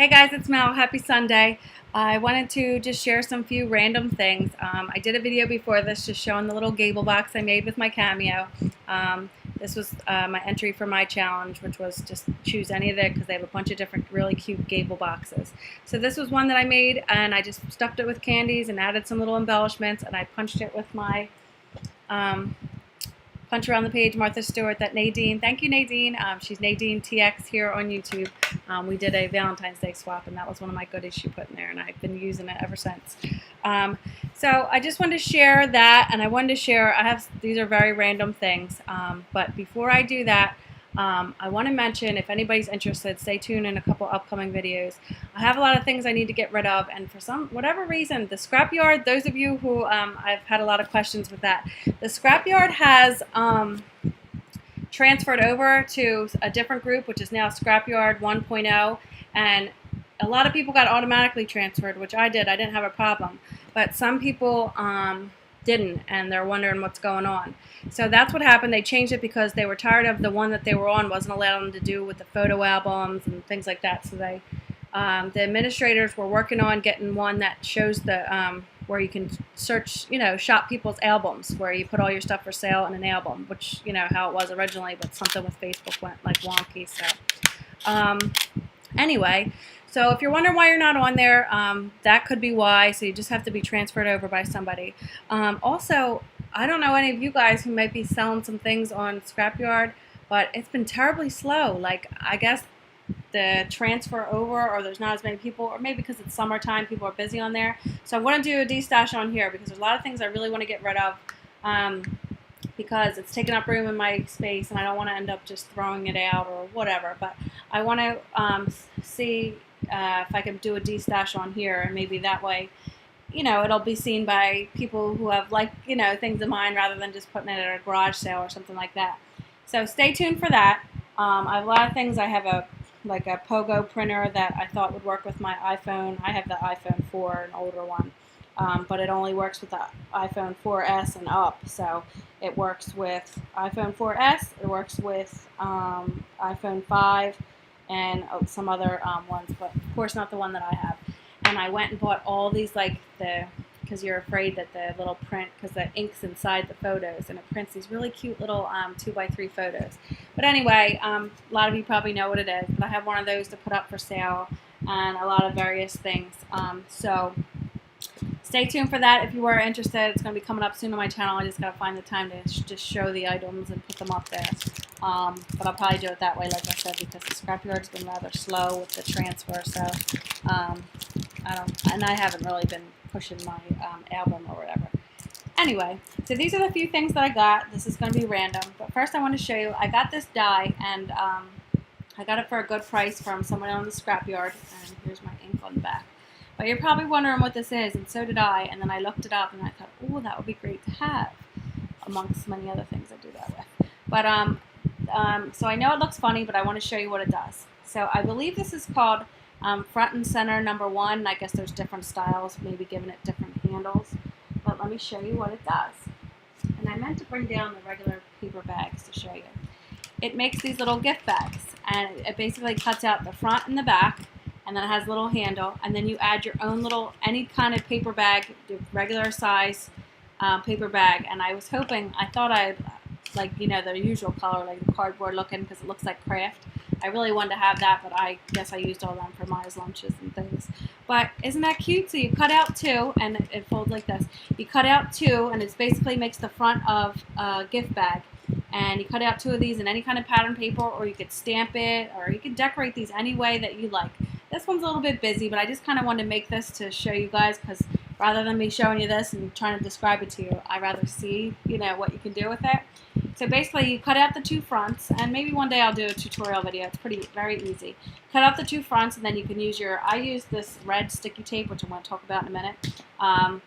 Hey guys, it's Mel. Happy Sunday. I wanted to just share some few random things. I did a video before this just showing the little gable box I made with my Cameo. This was my entry for my challenge, which was just choose any of it because they have a bunch of different really cute gable boxes. So this was one that I made, and I just stuffed it with candies and added some little embellishments, and I punched it with my punch around the page, Martha Stewart, that Nadine. Thank you, Nadine. She's Nadine TX here on YouTube. We did a Valentine's Day swap, and that was one of my goodies she put in there, and I've been using it ever since. So I just wanted to share that, and I wanted to share, these are very random things, but before I do that, I want to mention, if anybody's interested, stay tuned in a couple upcoming videos. I have a lot of things I need to get rid of, and for whatever reason, the Scrapyard, those of you who, I've had a lot of questions with that, the Scrapyard has transferred over to a different group, which is now Scrapyard 1.0, and a lot of people got automatically transferred, which I did. I didn't have a problem, but some people didn't, and they're wondering what's going on. So that's what happened. They changed it because they were tired of the one that they were on wasn't allowing them to do with the photo albums and things like that. So they, the administrators were working on getting one that shows the where you can search, shop people's albums, where you put all your stuff for sale in an album, which how it was originally, but something with Facebook went like wonky. So anyway. So if you're wondering why you're not on there, that could be why. So you just have to be transferred over by somebody. Also, I don't know any of you guys who might be selling some things on Scrapyard, but it's been terribly slow. Like, I guess the transfer over, or there's not as many people, or maybe because it's summertime, people are busy on there. So I want to do a destash on here because there's a lot of things I really want to get rid of because it's taking up room in my space, and I don't want to end up just throwing it out or whatever. But I want to see if I can do a destash on here, and maybe that way, it'll be seen by people who have things in mind rather than just putting it at a garage sale or something like that. So stay tuned for that. I have a lot of things. I have a Pogo printer that I thought would work with my iPhone. I have the iPhone 4, an older one, but it only works with the iPhone 4S and up. So it works with iPhone 4S. It works with iPhone 5. And some other ones, but of course not the one that I have. And I went and bought all these, because you're afraid that the little print, because the ink's inside the photos, and it prints these really cute little 2x3 photos. But anyway, a lot of you probably know what it is, but I have one of those to put up for sale, and a lot of various things. So stay tuned for that if you are interested. It's going to be coming up soon on my channel. I just got to find the time to just show the items and put them up there. But I'll probably do it that way, like I said, because the Scrapyard's been rather slow with the transfer. So I haven't really been pushing my album or whatever. Anyway, so these are the few things that I got. This is going to be random, but first I want to show you. I got this die, and I got it for a good price from someone on the Scrapyard. And here's my ink on the back. But you're probably wondering what this is, and so did I. And then I looked it up, and I thought, oh, that would be great to have, amongst many other things I do that with. But so I know it looks funny, but I want to show you what it does. So I believe this is called Front and Center #1. I guess there's different styles, maybe giving it different handles. But let me show you what it does. And I meant to bring down the regular paper bags to show you. It makes these little gift bags, and it basically cuts out the front and the back, and then it has a little handle, and then you add your own little, any kind of paper bag, regular size paper bag. And I was hoping, I thought I'd, the usual color, like the cardboard looking, because it looks like craft. I really wanted to have that, but I guess I used all them for Maya's lunches and things. But isn't that cute? So you cut out two, and it folds like this. You cut out two, and it basically makes the front of a gift bag. And you cut out two of these in any kind of pattern paper, or you could stamp it, or you could decorate these any way that you like. This one's a little bit busy, but I just kind of wanted to make this to show you guys, because rather than me showing you this and trying to describe it to you, I'd rather see, what you can do with it. So basically, you cut out the two fronts, and maybe one day I'll do a tutorial video. It's very easy. Cut out the two fronts, and then you can use I use this red sticky tape, which I'm going to talk about in a minute.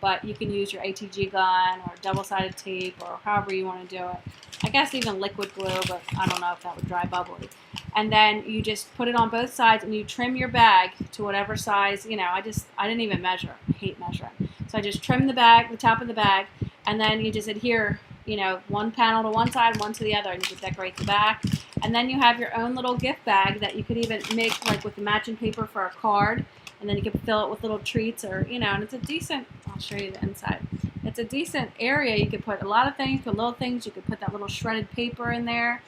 But you can use your ATG gun or double-sided tape, or however you want to do it. I guess even liquid glue, but I don't know if that would dry bubbly. And then you just put it on both sides, and you trim your bag to whatever size. I didn't even measure. I hate measuring. So I just trim the bag, the top of the bag, and then you just adhere you know, one panel to one side, one to the other, and you could decorate the back. And then you have your own little gift bag that you could even make like with the matching paper for a card, and then you could fill it with little treats, or you know, and it's a decent, I'll show you the inside. It's a decent area. You could put a lot of things, put little things. You could put that little shredded paper in there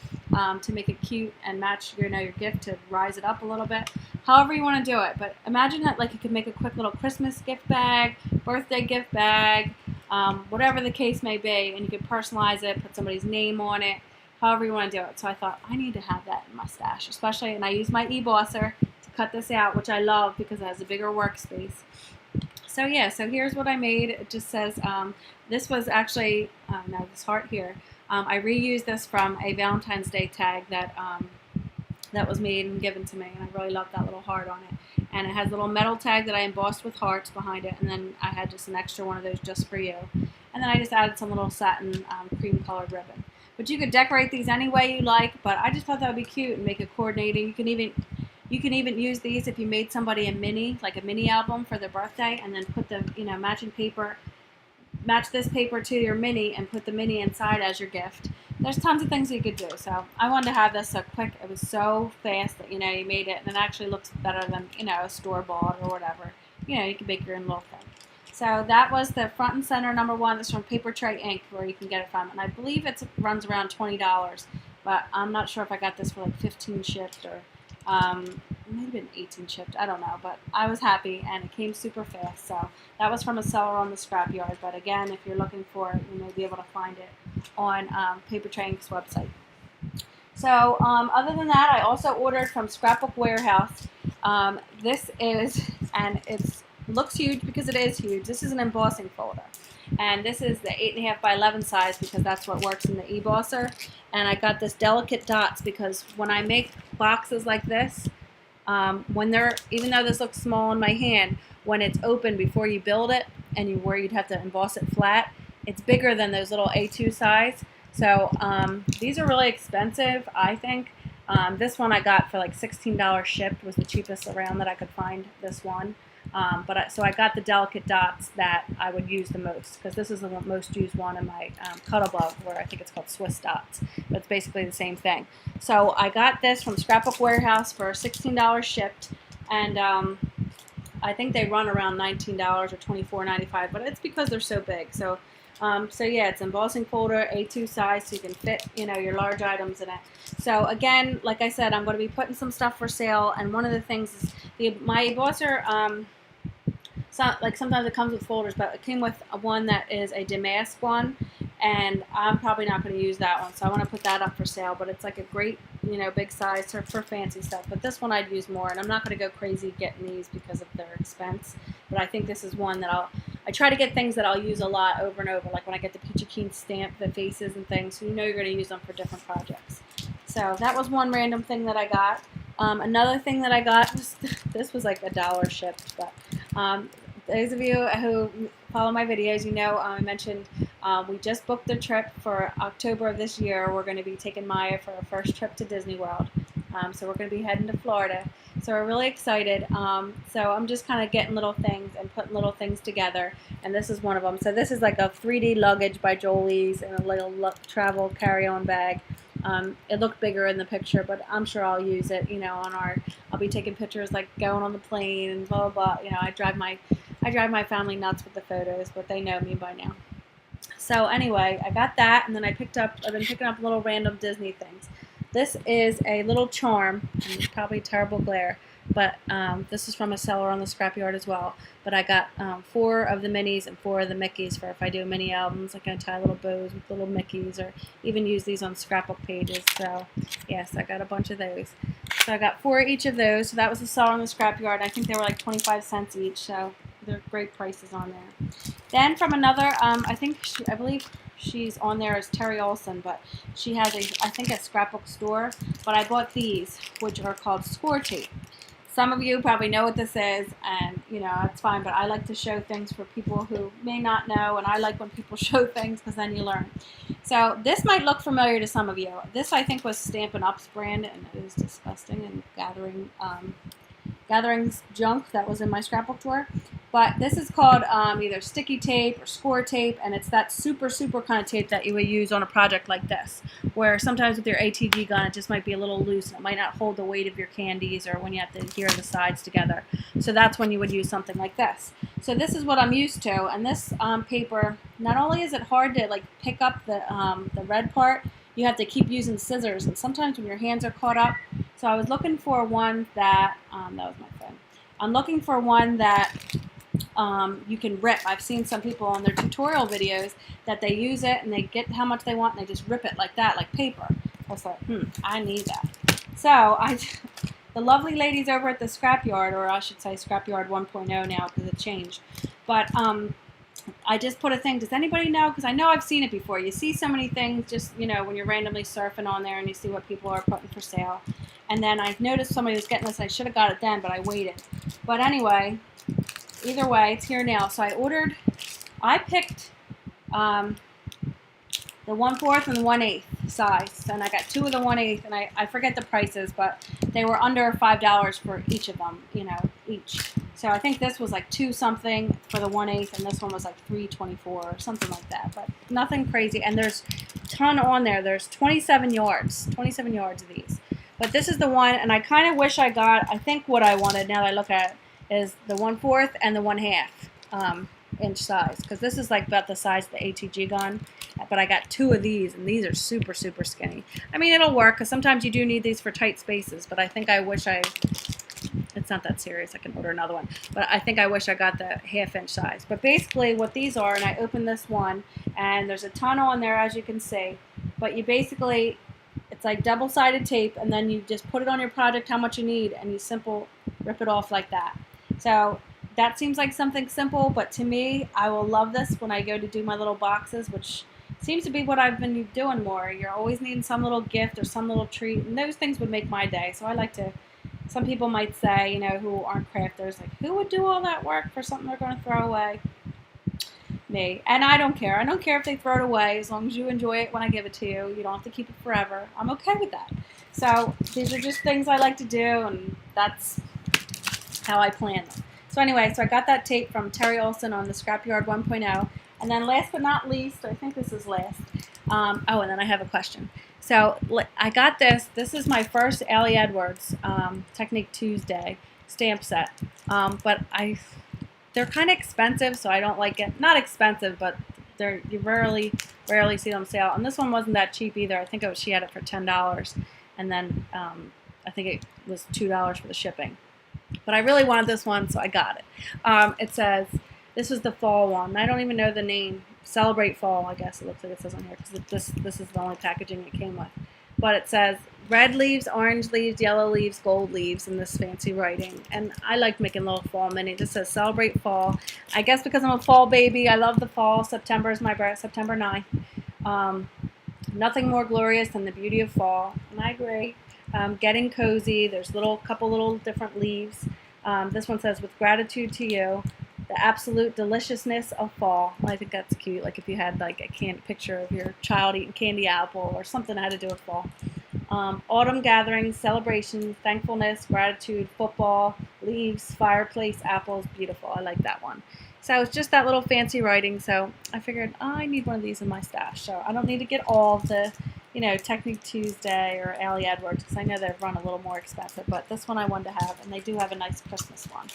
to make it cute and match, you know, your gift, to rise it up a little bit. However you want to do it. But imagine that, like, you could make a quick little Christmas gift bag, birthday gift bag, whatever the case may be, and you could personalize it, put somebody's name on it, however you want to do it. So I thought, I need to have that in my stash, especially, and I use my e-bosser to cut this out, which I love because it has a bigger workspace. So yeah, so here's what I made. It just says, this was actually, no, this heart here. I reused this from a Valentine's Day tag that that was made and given to me, and I really love that little heart on it. And it has a little metal tag that I embossed with hearts behind it, and then I had just an extra one of those just for you. And then I just added some little satin cream colored ribbon. But you could decorate these any way you like, but I just thought that would be cute and make it coordinating. You can even use these if you made somebody a mini, like a mini album for their birthday, and then put the, you know, matching paper, match this paper to your mini and put the mini inside as your gift. There's tons of things you could do. So I wanted to have this so quick. It was so fast that, you know, you made it, and it actually looks better than, you know, a store-bought or whatever. You know, you can make your own little thing. So that was the front and center number one. This is from Paper Tray Ink, where you can get it from. And I believe it runs around $20, but I'm not sure if I got this for like 15 shipped, or maybe been 18 shipped. I don't know, but I was happy, and it came super fast. So that was from a seller on the Scrapyard. But again, if you're looking for it, you may be able to find it on Paper Tray Ink's website. So other than that, I also ordered from Scrapbook Warehouse. This is, and it's looks huge because it is huge. This is an embossing folder, and this is the 8.5 by 11 size because that's what works in the e-bosser. And I got this delicate dots because when I make boxes like this, when they're, even though this looks small in my hand, when it's open before you build it and where you'd have to emboss it flat, it's bigger than those little A2 size. So these are really expensive, I think. This one I got for like $16 shipped, was the cheapest around that I could find, this one. So I got the delicate dots that I would use the most, because this is the most used one in my Cuttlebug, where I think it's called Swiss dots, but it's basically the same thing. So I got this from Scrapbook Warehouse for $16 shipped, and I think they run around $19 or $24.95, but it's because they're so big. So yeah, it's embossing folder, A2 size, so you can fit, you know, your large items in it. So again, like I said, I'm going to be putting some stuff for sale, and one of the things is my embosser, like sometimes it comes with folders, but it came with one that is a damask one, and I'm probably not going to use that one, so I want to put that up for sale. But it's like a great, you know, big size for fancy stuff. But this one I'd use more, and I'm not going to go crazy getting these because of their expense. But I think this is one that I try to get things that I'll use a lot over and over, like when I get the Peachy Keen stamp, the faces and things, so you know you're going to use them for different projects. So that was one random thing that I got. Another thing that I got was, this was like $1 shipped, but those of you who follow my videos, you know I mentioned we just booked the trip for October of this year. We're going to be taking Maya for our first trip to Disney World. So we're going to be heading to Florida. So we're really excited. So I'm just kind of getting little things and putting little things together. And this is one of them. So this is like a 3D luggage by Jolie's and a little travel carry-on bag. It looked bigger in the picture, but I'm sure I'll use it, you know, I'll be taking pictures like going on the plane and blah, blah, blah. You know, I drive my family nuts with the photos, but they know me by now. So anyway, I got that, and then I've been picking up little random Disney things. This is a little charm, and it's probably terrible glare, but this is from a seller on the Scrapyard as well. But I got 4 of the minis and 4 of the Mickeys for if I do mini albums. I can tie little bows with little Mickeys, or even use these on scrapbook pages. So yes, I got a bunch of those. So I got 4 each of those. So that was a seller on the Scrapyard. I think they were like 25 cents each. So they're great prices on there. Then from another, I believe she's on there as Terry Olson, but she has I think a scrapbook store. But I bought these, which are called score tape. Some of you probably know what this is, and you know, it's fine, but I like to show things for people who may not know, and I like when people show things because then you learn. So this might look familiar to some of you. This I think was Stampin' Up's brand, and it is disgusting and gathering junk that was in my scrapbook drawer. But this is called either sticky tape or score tape, and it's that super kind of tape that you would use on a project like this, where sometimes with your ATG gun it just might be a little loose and it might not hold the weight of your candies, or when you have to adhere the sides together. So that's when you would use something like this. So this is what I'm used to, and this paper, not only is it hard to like pick up the red part, you have to keep using scissors, and sometimes when your hands are caught up. So I was looking for one that, that was my phone. I'm looking for one that you can rip. I've seen some people on their tutorial videos that they use it and they get how much they want and they just rip it like that, like paper. I was like, I need that. So the lovely ladies over at the Scrapyard, or I should say Scrapyard 1.0 now because it changed. But I just put a thing. Does anybody know? Because I know I've seen it before. You see so many things just, you know, when you're randomly surfing on there and you see what people are putting for sale. And then I noticed somebody was getting this. I should have got it then, but I waited. But anyway, either way, it's here now. So I picked the 1/4 and the 1/8 size, and I got 2 of the 1/8, and I forget the prices, but they were under $5 for each of them, you know, each. So I think this was like 2 something for the 1/8, and this one was like $3.24 or something like that, but nothing crazy. And there's a ton on there. There's 27 yards of these. But this is the one, and I kind of wish I got, I think what I wanted now that I look at it is the 1/4 and the 1/2 inch size, because this is like about the size of the ATG gun. But I got 2 of these, and these are super skinny. I mean, it'll work because sometimes you do need these for tight spaces, but I think I wish it's not that serious. I can order another one, but I think I wish I got the 1/2 inch size. But basically what these are, and I opened this one, and there's a ton on there as you can see, but you basically, it's like double-sided tape, and then you just put it on your project how much you need, and you simple rip it off like that. So that seems like something simple, but to me, I will love this when I go to do my little boxes, which seems to be what I've been doing more. You're always needing some little gift or some little treat, and those things would make my day. So I like to, some people might say, you know, who aren't crafters, like, who would do all that work for something they're going to throw away? Me. And I don't care. I don't care if they throw it away, as long as you enjoy it when I give it to you. You don't have to keep it forever. I'm okay with that. So these are just things I like to do, and that's how I plan them. So anyway, so I got that tape from Terry Olson on the Scrapyard 1.0. And then last but not least, I think this is last. Oh, and then I have a question. So I got this. This is my first Allie Edwards Technique Tuesday stamp set. But they're kind of expensive, so I don't like it. Not expensive, but you rarely see them sale. And this one wasn't that cheap either. I think she had it for $10, and then I think it was $2 for the shipping. But I really wanted this one, so I got it. It says, this is the fall one. I don't even know the name. Celebrate Fall, I guess it looks like it says on here, because this is the only packaging it came with. But it says red leaves, orange leaves, yellow leaves, gold leaves in this fancy writing. And I like making little fall mini. It just says Celebrate Fall. I guess because I'm a fall baby, I love the fall. September is my birth, September 9th. Nothing more glorious than the beauty of fall. And I agree. Getting cozy. There's couple little different leaves. This one says, with gratitude to you, the absolute deliciousness of fall. I think that's cute. Like if you had like a picture of your child eating candy apple or something that had to do with fall. Autumn gatherings, celebrations, thankfulness, gratitude, football, leaves, fireplace, apples. Beautiful. I like that one. So it's just that little fancy writing. So I figured I need one of these in my stash. So I don't need to get all the, you know, Technique Tuesday or Allie Edwards, because I know they've run a little more expensive. But this one I wanted to have, and they do have a nice Christmas one.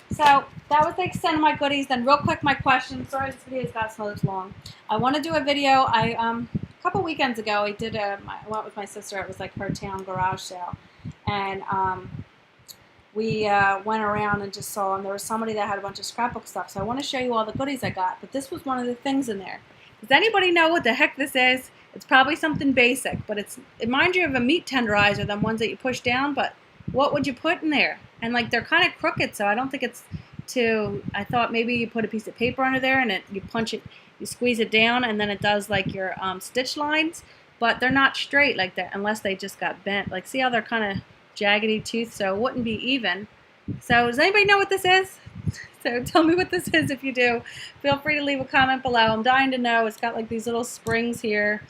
So that was the extent of my goodies. Then real quick, my question. Sorry this video's got so long. I want to do a video. A couple weekends ago, I went with my sister. It was like her town garage sale. And we went around and just saw, and there was somebody that had a bunch of scrapbook stuff. So I want to show you all the goodies I got. But this was one of the things in there. Does anybody know what the heck this is? It's probably something basic, but it reminds you of a meat tenderizer, them ones that you push down, but what would you put in there? And like they're kind of crooked, so I don't think it's I thought maybe you put a piece of paper under there and you punch it, you squeeze it down, and then it does like your stitch lines, but they're not straight like that unless they just got bent. Like see how they're kind of jaggedy tooth, so it wouldn't be even. So does anybody know what this is? So tell me what this is if you do. Feel free to leave a comment below. I'm dying to know. It's got like these little springs here.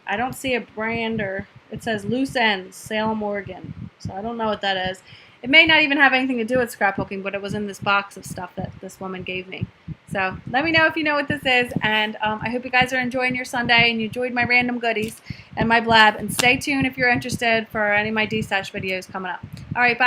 I don't see a brand, or it says Loose Ends, Salem, Oregon. So I don't know what that is. It may not even have anything to do with scrapbooking, but it was in this box of stuff that this woman gave me. So let me know if you know what this is, and I hope you guys are enjoying your Sunday and you enjoyed my random goodies and my blab. And stay tuned if you're interested for any of my D-stash videos coming up. All right, bye.